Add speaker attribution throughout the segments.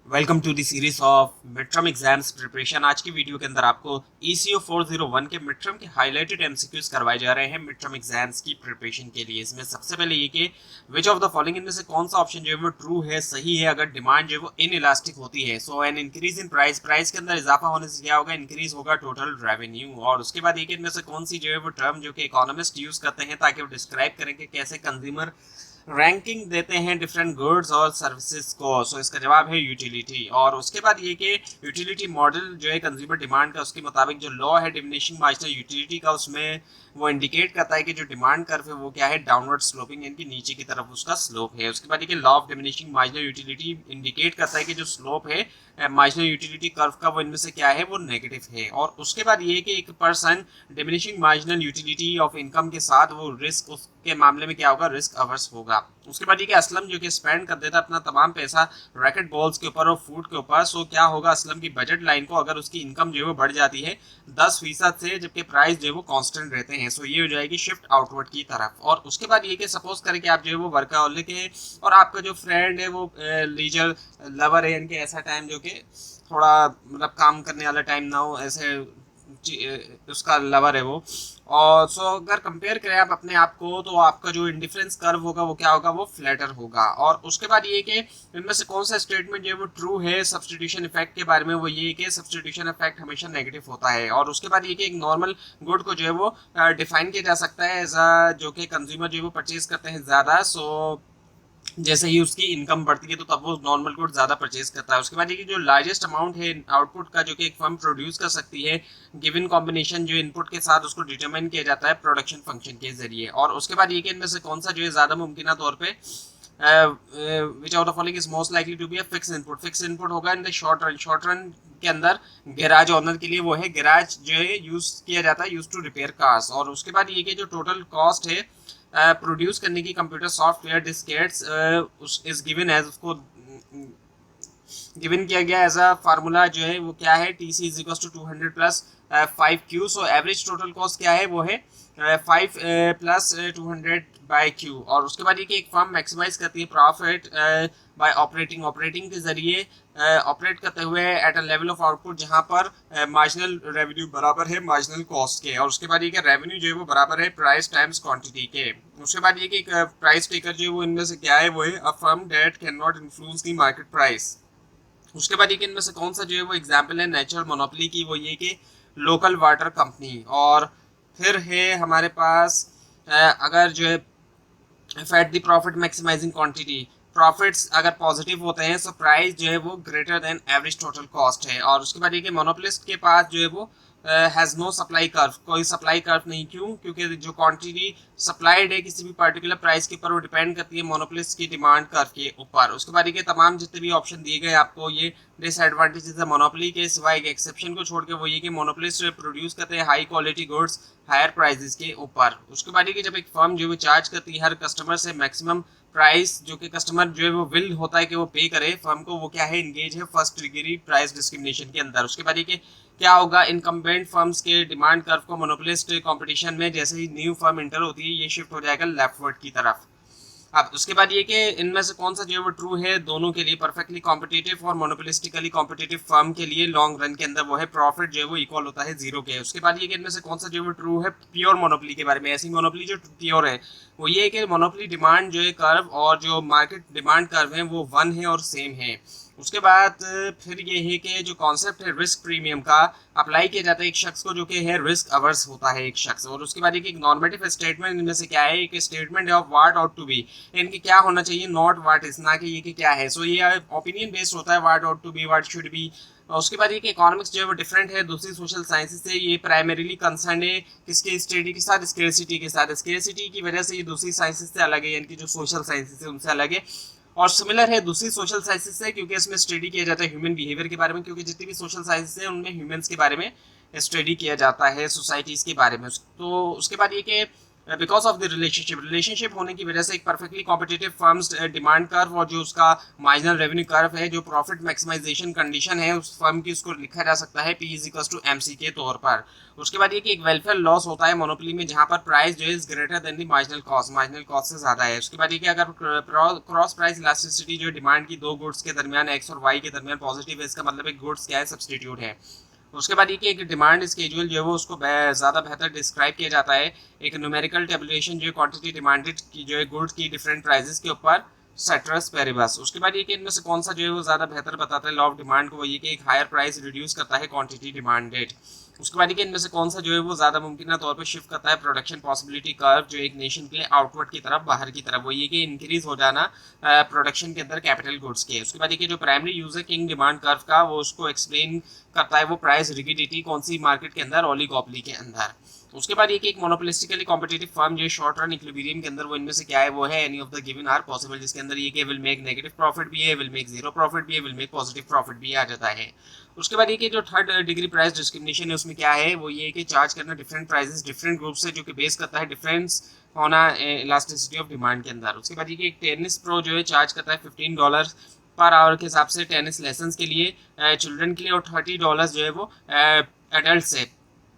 Speaker 1: Welcome to the series of mid term exams preparation. आज की video के अंदर आपको ECO 401 के मिड टर्म के हाईलाइटेड एमसीक्यूज करवाए जा रहे हैं मिड टर्म एग्जाम्स की प्रिपरेशन के लिए। इसमें सबसे पहले ये कि विच ऑफ द फॉलोइंग इनमें से कौन सा ऑप्शन जो है वो ट्रू है, सही है, अगर डिमांड जो है वो इन इलास्टिक होती है। सो एन इंक्रीज इन प्राइस के अंदर इजाफा होने से क्या होगा, इंक्रीज होगा टोटल रेवेन्यू। और उसके बाद ये कि इनमें से कौन सी जो है वो टर्म जो कि इकोनॉमिस्ट यूज करते हैं ताकि वो डिस्क्राइब करें कि कैसे कंज्यूमर रैंकिंग देते हैं डिफरेंट गुड्स और सर्विसेज को। सो इसका जवाब है यूटिलिटी। और उसके बाद ये कि यूटिलिटी मॉडल जो है कंज्यूमर डिमांड का, उसके मुताबिक जो लॉ है डिमिनिशिंग मार्जिनल यूटिलिटी का, उसमें वो इंडिकेट करता है कि जो डिमांड कर्व है वो क्या है, डाउनवर्ड स्लोपिंग, यानी कि नीचे की तरफ उसका स्लोप है। उसके बाद ये कि law of diminishing marginal utility indicate करता है कि जो स्लोप है मार्जिनल यूटिलिटी कर्व का, वो इनमें से क्या है, वो नेगेटिव है। और उसके बाद ये कि एक person diminishing marginal utility of income के साथ वो रिस्क, उसके मामले में क्या होगा, रिस्क अवर्स होगा। उसके बाद ये कि असलम जो कि स्पेंड कर देता है अपना तमाम पैसा रैकेट बॉल्स के ऊपर और फूड के ऊपर। सो क्या होगा, असलम की बजट लाइन को अगर उसकी इनकम जो है वो बढ़ जाती है 10% से, जबकि प्राइस जो है वो कांस्टेंट रहते हैं। सो ये हो जाएगी शिफ्ट आउटवर्ड की तरफ। और उसके बाद ये कि सपोज करें कि आप जो है वो वर्कaholic है और आपका जो फ्रेंड है वो लीजर लवर है, यानी कि ऐसा टाइम जो कि थोड़ा मतलब काम करने वाला टाइम ना हो, ऐसे उसका लवर है वो। और सो अगर कंपेयर करें आप अपने आप को, तो आपका जो इंडिफरेंस कर्व होगा वो क्या होगा, वो फ्लैटर होगा। और उसके बाद ये कि इनमें से कौन सा स्टेटमेंट जो है वो ट्रू है सब्स्टिट्यूशन इफेक्ट के बारे में, वो ये कि सब्स्टिट्यूशन इफेक्ट हमेशा नेगेटिव होता है। और उसके बाद ये कि एक नॉर्मल गुड को जो है वो डिफाइन किया जा सकता है एज अ, जो कि कंज्यूमर जो है वो परचेज करते हैं ज़्यादा। सो जैसे ही उसकी इनकम बढ़ती है तो तब वो नॉर्मल गुड ज्यादा परचेज करता है। उसके बाद ये जो लार्जेस्ट अमाउंट है आउटपुट का जो कि एक फर्म प्रोड्यूस कर सकती है गिवन कॉम्बिनेशन जो इनपुट के साथ, उसको डिटरमाइन किया जाता है प्रोडक्शन फंक्शन के जरिए। और उसके बाद ये कि इनमें से कौन सा जो है ज्यादा मुमकिन तौर पर which out of following is most likely to be a fix input. Fix input होगा इन द शॉर्ट रन के अंदर गैराज ओनर के लिए, वो है गैराज जो है यूज किया जाता है, यूज टू रिपेयर कार्स। और उसके बाद ये कि जो टोटल कॉस्ट है प्रोड्यूस करने की computer software diskettes is given as, उसको गिवन किया गया एज अ फार्मूला जो है वो क्या है, TC is equal to 200 plus 5Q। So average total cost क्या है, वो है 5 प्लस 200 बाई Q। और उसके बाद ये कि एक फर्म मैक्सिमाइज करती है प्रॉफिट बाय ऑपरेटिंग के जरिए ऑपरेट करते हुए at a level of output जहां पर मार्जिनल रेवेन्यू बराबर है मार्जिनल कॉस्ट के। और उसके बाद ये कि रेवेन्यू जो है वो बराबर है प्राइस टाइम्स क्वांटिटी के। उसके बाद ये कि प्राइस टेकर जो है वो इनमें से क्या है, वो है a firm that can not influence the market price. उसके बाद एक इनमें से कौन सा जो है वो एग्जाम्पल है नेचुरल मोनोपोली की, वो ये कि लोकल वाटर कंपनी। और फिर है हमारे पास अगर जो है at the profit maximizing quantity, profits अगर पॉजिटिव होते हैं तो प्राइस जो है वो greater than average total cost है। और उसके बाद ये कि मोनोपोलिस्ट के पास जो है वो हैज नो सप्लाई कर्व, कोई सप्लाई कर्व नहीं। क्यों? क्योंकि जो क्वांटिटी सप्लाइड है किसी भी पर्टिकुलर प्राइस के ऊपर, वो डिपेंड करती है मोनोपोलिस्ट की डिमांड कर्व के ऊपर। उसके बाद ये तमाम जितने भी ऑप्शन दिए गए आपको, ये डिसएडवांटेजेस है मोनोपोली के, सिवाय एक एक्सेप्शन को छोड़ के, वो ये कि मोनोपोलिस्ट प्रोड्यूस करते हैं high quality goods higher prices के ऊपर। उसके बाद ये कि जब एक फर्म जो है चार्ज करती है हर कस्टमर से मैक्सिमम प्राइस, जो कि कस्टमर जो है वो विल होता है कि वो पे करे फर्म को, वो क्या है, इंगेज है फर्स्ट डिग्री प्राइस डिस्क्रिमिनेशन के अंदर। उसके बाद ये कि क्या होगा, इनकम्बेंट फर्म्स के डिमांड कर्व को मोनोपोलिस्ट कंपटीशन में जैसे ही न्यू फर्म इंटर होती है, ये शिफ्ट हो जाएगा लेफ्टवर्ड की तरफ। अब उसके बाद ये कि इनमें से कौन सा जो है वो ट्रू है दोनों के लिए, परफेक्टली कॉम्पिटिटिव और मोनोपोलिस्टिकली कॉम्पिटिटिव फर्म के लिए लॉन्ग रन के अंदर, वो है प्रॉफिट जो है वो इक्वल होता है जीरो के। उसके बाद ये कि इनमें से कौन सा जो है वो ट्रू है प्योर मोनोपोली के बारे में, ऐसी मोनोपोली जो प्योर है, वो ये है कि मोनोपोली डिमांड जो है कर्व और जो मार्केट डिमांड कर्व है वो वन है और सेम है। उसके बाद फिर ये है कि जो कॉन्सेप्ट है रिस्क प्रीमियम का अप्लाई किया जाता है एक शख्स को जो कि है रिस्क अवर्स होता है एक शख्स। और उसके बाद एक नॉर्मेटिव स्टेटमेंट इनमें से क्या है, एक statement of what ought to be, इनकी क्या होना चाहिए, नॉट व्हाट इज, ना कि ये कि क्या है। सो ये ओपिनियन बेस्ड होता है, what ought to be, what should be. उसके बाद ये कि इकोनॉमिक्स जो है वो डिफरेंट है दूसरी सोशल साइंसेज से, ये प्राइमरीली कंसर्न है किसके, स्टडी के साथ, स्केर्सिटी के साथ। स्केर्सिटी की वजह से ये दूसरी साइंसेज से अलग है, यानी कि जो सोशल साइंसेज है उनसे अलग है। और सिमिलर है दूसरी सोशल साइंसेज से क्योंकि इसमें स्टडी किया जाता है ह्यूमन बिहेवियर के बारे में, क्योंकि जितनी भी सोशल साइंसेज है उनमें ह्यूमंस के बारे में स्टडी किया जाता है, सोसाइटीज के बारे में। तो उसके बाद ये कि बिकॉज ऑफ द रिलेशनशिप होने की वजह से एक perfectly competitive firms demand curve और जो उसका मार्जिनल रेवेन्यू कर्व है, जो प्रॉफिट मैक्सिमाइजेशन कंडीशन है उस फर्म की, उसको लिखा जा सकता है P is equals to MC के तौर पर। उसके बाद ये कि एक वेलफेयर लॉस होता है मोनोपोली में, जहां पर प्राइस जो है greater than the marginal cost से ज्यादा है। उसके बाद ये कि अगर क्रॉस प्राइस इलास्टिसिटी जो डिमांड की दो गुड्स के दरमियान X और Y के दरमियान पॉजिटिव है, इसका मतलब एक गुड्स क्या है, सब्सटीट्यूट है। उसके बाद ये कि एक डिमांड स्केड्यूल जो है वो उसको ज़्यादा बेहतर डिस्क्राइब किया जाता है एक न्यूमेरिकल टेबुलेशन जो क्वांटिटी डिमांडेड की जो है गुड्स की डिफरेंट प्राइसेस के ऊपर सेट्रस पेरिबस। उसके बाद ये कि इनमें से कौन सा जो है वो ज़्यादा बेहतर बताता है लॉ ऑफ डिमांड को, वो ये कि एक हायर प्राइस रिड्यूस करता है क्वांटिटी डिमांडेड। उसके बाद ये कि इनमें से कौन सा जो है वो ज़्यादा मुमकिन तौर पर शिफ्ट करता है प्रोडक्शन पॉसिबिलिटी कर्व जो एक नेशन के लिए आउटवर्ड की तरफ, बाहर की तरफ, वो ये कि इंक्रीज हो जाना प्रोडक्शन के अंदर कैपिटल गुड्स के। उसके बाद ये कि जो प्राइमरी यूज है किंग डिमांड कर्व का, वो उसको एक्सप्लेन करता है वो प्राइस रिगिडिटी कौन सी मार्केट के अंदर, ओलिगोपोली के अंदर। उसके बाद ये कि एक मोनोपोलिस्टिकली कॉम्पिटिटिव फर्म जो शॉर्ट रन इक्विलिब्रियम के अंदर, वो इनमें से क्या है, वो है any of the given are possible, जिसके अंदर ये कि विल मेक नेगेटिव प्रॉफिट भी है, विल मेक जीरो प्रॉफिट भी है, विल मेक पॉजिटिव प्रॉफिट भी आ जाता है। उसके बाद ये कि जो थर्ड डिग्री प्राइस डिस्क्रिमिनेशन है उसमें क्या है, वो ये कि चार्ज करना डिफरेंट प्राइसेस डिफरेंट ग्रुप से, जो कि बेस करता है डिफरेंस होना इलास्टिसिटी ऑफ डिमांड के अंदर। उसके बाद ये कि एक टेनिस प्रो जो है चार्ज करता है $15 पर आवर के हिसाब से टेनिस लेसन के लिए चिल्ड्रन के लिए, और $30 जो है वो एडल्ट से।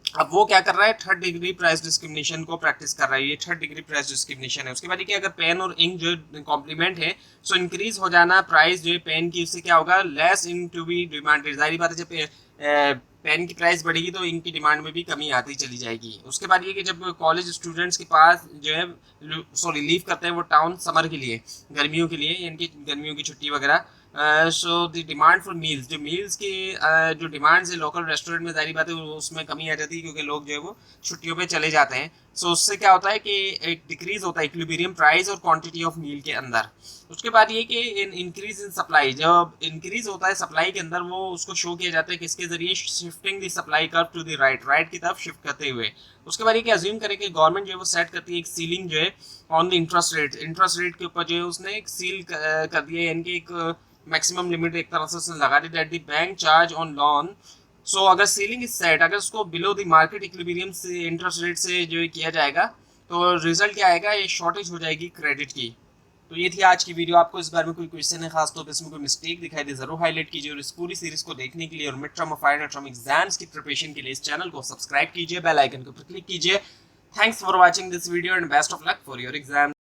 Speaker 1: अब वो क्या कर रहा है, थर्ड डिग्री प्राइस डिस्क्रिमिनेशन को प्रैक्टिस कर रहा है, ये थर्ड डिग्री प्राइस डिस्क्रिमिनेशन है। उसके बाद ये कि अगर पेन और इंक जो कॉम्प्लीमेंट है, सो इंक्रीज हो जाना प्राइस जो है पेन की, उससे क्या होगा, less ink to be demanded. जाहिर बात है जब पेन की प्राइस बढ़ेगी तो इंक की डिमांड में भी कमी आती चली जाएगी। उसके बाद ये कि जब कॉलेज स्टूडेंट्स के पास जो है लीव करते हैं वो टाउन समर के लिए, गर्मियों के लिए, यानी कि गर्मियों की छुट्टी वगैरह, so the demand for meals, जो मील्स की जो डिमांड्स है लोकल रेस्टोरेंट में, जाहिर बात है उसमें कमी आ जाती है क्योंकि लोग जो है वो छुट्टियों पे चले जाते हैं। सो उससे क्या होता है कि एक डिक्रीज होता है इक्विलिब्रियम प्राइस और क्वांटिटी ऑफ मील के अंदर। उसके बाद ये कि इंक्रीज इन सप्लाई, जब इंक्रीज होता है सप्लाई के अंदर, वो उसको शो किया जाता है किसके जरिए, shifting the supply curve to the right की तरफ शिफ्ट करते हुए। उसके बाद ये कि अज्यूम करें कि गवर्नमेंट जो है वो सेट करती है एक सीलिंग जो है ऑन द इंटरेस्ट रेट के ऊपर, जो है उसने एक सील कर दिया, यानी कि एक मैक्सिमम लिमिट एक तरह से उसने लगा दी, that the bank charge on loan. So अगर सीलिंग इज सेट, अगर उसको बिलो द मार्केट इक्विलिब्रियम से इंटरेस्ट रेट से जो किया जाएगा, तो रिजल्ट क्या आएगा, ये शॉर्टेज हो जाएगी क्रेडिट की। तो ये थी आज की वीडियो। आपको इस बारे में कोई क्वेश्चन है, खास तौर पर इसमें कोई मिस्टेक दिखाई दे, जरूर हाईलाइट कीजिए। और इस पूरी सीरीज को देखने के लिए और मिड टर्म और फाइनल टर्म एग्जाम्स की प्रिपरेशन के लिए इस चैनल को सब्सक्राइब कीजिए, बेल आइकन को क्लिक कीजिए। Thanks for watching this video and best of luck for your exam.